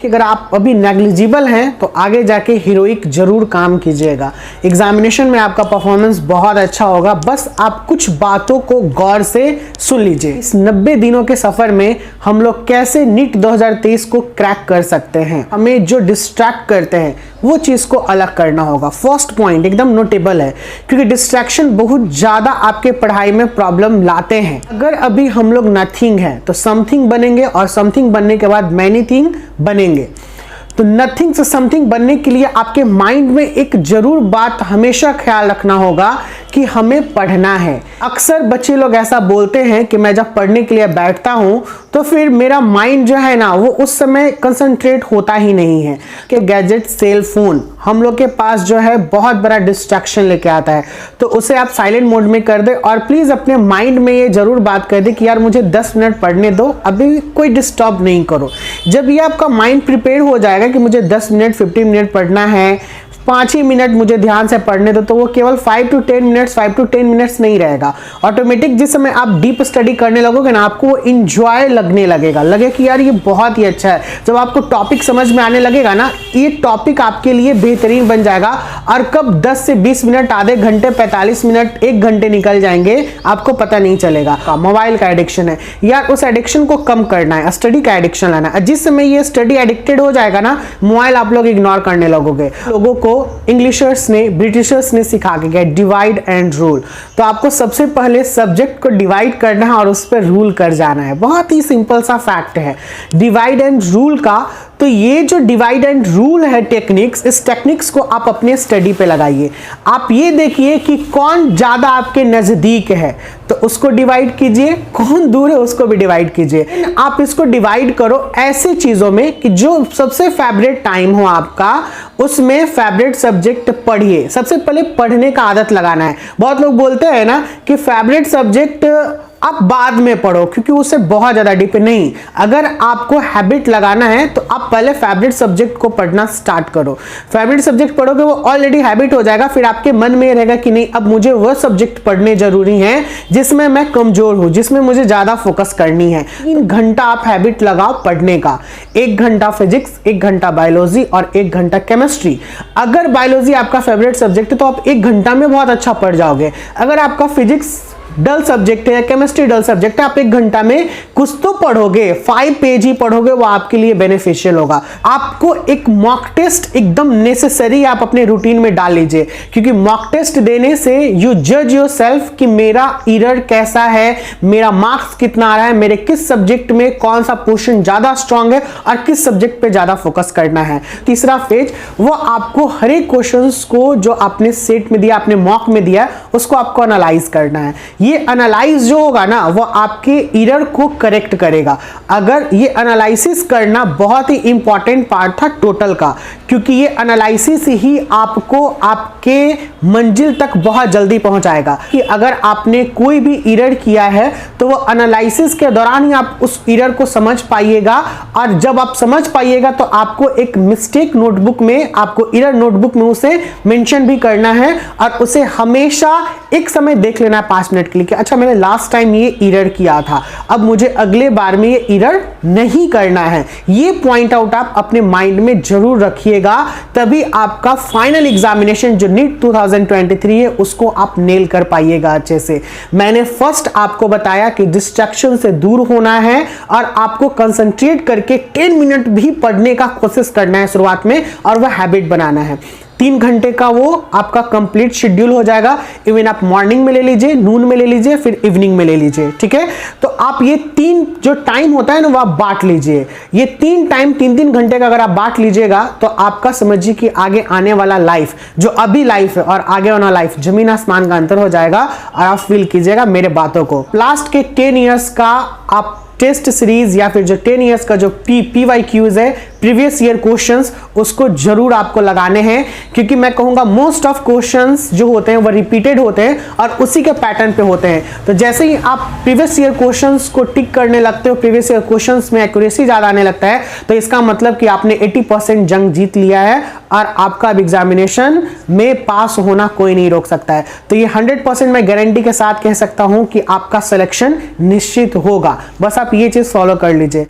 कि अगर आप अभी नेग्लिजिबल हैं तो आगे जाके हीरोइक जरूर काम कीजिएगा। एग्जामिनेशन में आपका परफॉर्मेंस बहुत अच्छा होगा, बस आप कुछ बातों को गौर से सुन लीजिए। इस 90 दिनों के सफर में हम लोग कैसे नीट 2023 को क्रैक कर सकते हैं, हमें जो डिस्ट्रैक्ट करते हैं वो चीज को अलग करना होगा। फर्स्ट पॉइंट एकदम नोटेबल है, क्योंकि डिस्ट्रैक्शन बहुत ज्यादा आपके पढ़ाई में प्रॉब्लम लाते हैं। अगर अभी हम लोग नथिंग है तो समथिंग बनेंगे, और समथिंग बनने के बाद मैनी थिंग बनेंगे। तो नथिंग से समथिंग बनने के लिए आपके माइंड में एक जरूर बात हमेशा ख्याल रखना होगा कि हमें पढ़ना है। अक्सर बच्चे लोग ऐसा बोलते हैं कि मैं जब पढ़ने के लिए बैठता हूं तो फिर मेरा माइंड जो है ना वो उस समय कंसंट्रेट होता ही नहीं है। कि गैजेट, सेल फोन हम लोग के पास जो है बहुत बड़ा डिस्ट्रैक्शन लेके आता है, तो उसे आप साइलेंट मोड में कर दे और प्लीज अपने माइंड में ये जरूर बात कर दे कि यार मुझे 10 मिनट पढ़ने दो, अभी कोई डिस्टर्ब नहीं करो। जब ये आपका माइंड प्रिपेयर हो जाएगा कि मुझे 10 मिनट 15 मिनट पढ़ना है, 5 ही मिनट मुझे ध्यान से पढ़ने दो, तो वो केवल 5 to 10 मिनट्स नहीं रहेगा। ऑटोमेटिक जिस समय आप डीप स्टडी करने लगोगे ना, आपको वो इंजॉय लगने लगेगा, लगे कि यार ये बहुत ही अच्छा है। जब आपको टॉपिक समझ में आने लगेगा ना, ये टॉपिक आपके लिए बेहतरीन बन जाएगा। और कब 10 से 20 मिनट, आधे घंटे, 45 मिनट, 1 घंटे निकल जाएंगे आपको पता नहीं चलेगा। मोबाइल का एडिक्शन है यार, उस एडिक्शन को कम करना है, स्टडी का एडिक्शन लाना है। जिस समय ये स्टडी एडिक्टेड हो जाएगा ना, मोबाइल आप लोग इग्नोर करने लगोगे। लोगों को इंग्लिशर्स ने, ब्रिटिशर्स ने सिखा के गए डिवाइड एंड रूल। तो आपको सबसे पहले सब्जेक्ट को डिवाइड करना है और उस पर रूल कर जाना है। बहुत ही सिंपल सा फैक्ट है डिवाइड एंड रूल का। तो ये जो डिवाइड एंड रूल है टेक्निक्स, इस टेक्निक्स को आप अपने स्टडी पे लगाइए। आप ये देखिए कि कौन ज्यादा आपके नजदीक है तो उसको डिवाइड कीजिए, कौन दूर है उसको भी डिवाइड कीजिए। आप इसको डिवाइड करो ऐसे चीजों में कि जो सबसे फेवरेट टाइम हो आपका, उसमें फेवरेट सब्जेक्ट पढ़िए। सबसे पहले पढ़ने का आदत लगाना है। बहुत लोग बोलते हैं ना कि फेवरेट सब्जेक्ट आप बाद में पढ़ो क्योंकि उससे बहुत ज्यादा डीप नहीं। अगर आपको हैबिट लगाना है तो आप पहले फेवरेट सब्जेक्ट को पढ़ना स्टार्ट करो। फेवरेट सब्जेक्ट पढ़ोगे वो ऑलरेडी हैबिट हो जाएगा, फिर आपके मन में रहेगा कि नहीं अब मुझे वह सब्जेक्ट पढ़ने जरूरी है जिसमें मैं कमजोर हूं, जिसमें मुझे ज्यादा फोकस करनी है। 3 घंटा आप हैबिट लगाओ पढ़ने का। 1 घंटा फिजिक्स, 1 घंटा बायोलॉजी और 1 घंटा केमिस्ट्री। अगर बायोलॉजी आपका फेवरेट सब्जेक्ट है तो आप 1 घंटा में बहुत अच्छा पढ़ जाओगे। अगर आपका फिजिक्स डल सब्जेक्ट है या केमिस्ट्री डल सब्जेक्ट है, आप 1 घंटा में कुछ तो पढ़ोगे, 5 पेज ही पढ़ोगे, वो आपके लिए बेनिफिशियल होगा। आपको एक मॉक टेस्ट एकदम नेसेसरी आप अपने रूटीन में डाल लीजिए, क्योंकि मॉक टेस्ट देने से यू जज योरसेल्फ कि मेरा एरर कैसा है, मेरा मार्क्स कितना आ रहा है, मेरे किस सब्जेक्ट में कौन सा पोर्शन ज्यादा स्ट्रांग है और किस सब्जेक्ट पे ज्यादा फोकस करना है। तीसरा फेज वो आपको हर एक क्वेश्चंस को जो आपने सेट में दिया, आपने मॉक में दिया, उसको आपको एनालाइज करना है। ये एनालाइज जो होगा ना वो आपके एरर को करेक्ट करेगा। अगर ये एनालिसिस करना बहुत ही इंपॉर्टेंट पार्ट था टोटल का, क्योंकि ये एनालिसिस ही आपको आपके मंजिल तक बहुत जल्दी पहुंचाएगा। कि अगर आपने कोई भी एरर किया है तो वो एनालिसिस के दौरान ही आप उस एरर को समझ पाइएगा, और जब आप समझ पाइएगा तो आपको एक मिस्टेक नोटबुक में, आपको एरर नोटबुक में उसे मेंशन भी करना है और उसे हमेशा एक समय देख लेना है 5 मिनट के लिए कि अच्छा मैंने लास्ट टाइम ये एरर किया था, अब मुझे अगले बार में ये एरर नहीं करना है। ये पॉइंट आउट आप अपने माइंड में जरूर रखिएगा, तभी आपका फाइनल एग्जामिनेशन जो नीट 2023 है उसको आप नेल कर पाइएगा अच्छे से। मैंने फर्स्ट आपको बताया कि डिस्ट्रैक्शन से दूर होना है और आपको कंसंट्रेट करके 10 मिनट भी पढ़ने का कोशिश करना है शुरुआत में, और वह हैबिट बनाना है। 3 घंटे का वो आपका कंप्लीट शेड्यूल हो जाएगा। इवन आप मॉर्निंग में ले लीजिए, नून में ले लीजिए, फिर इवनिंग में ले लीजिए, ठीक है। तो आप ये 3 जो टाइम होता है ना वो आप बांट लीजिए। ये 3 टाइम 3-3 घंटे का अगर आप बांट लीजिएगा तो आपका समझिए कि आगे आने वाला लाइफ, जो अभी लाइफ है और आगे आना लाइफ, जमीन आसमान का अंतर हो जाएगा। और आप फील कीजिएगा मेरे बातों को। लास्ट के 10 ईयर्स का आप टेस्ट सीरीज या फिर जो 10 इयर्स का जो PYQs है, प्रीवियस ईयर क्वेश्चंस, उसको जरूर आपको लगाने हैं, क्योंकि मैं कहूंगा मोस्ट ऑफ क्वेश्चंस जो होते हैं वो रिपीटेड होते हैं और उसी के पैटर्न पे होते हैं। तो जैसे ही आप प्रीवियस ईयर क्वेश्चंस को टिक करने लगते हो, प्रीवियस ईयर क्वेश्चंस में एक्यूरेसी ज्यादा आने लगता है, तो इसका मतलब कि आपने 80% जंग जीत लिया है और आपका अब एग्जामिनेशन में पास होना कोई नहीं रोक सकता है। तो ये 100% मैं गारंटी के साथ कह सकता हूं कि आपका सिलेक्शन निश्चित होगा। बस आप ये चीज फॉलो कर लीजिए।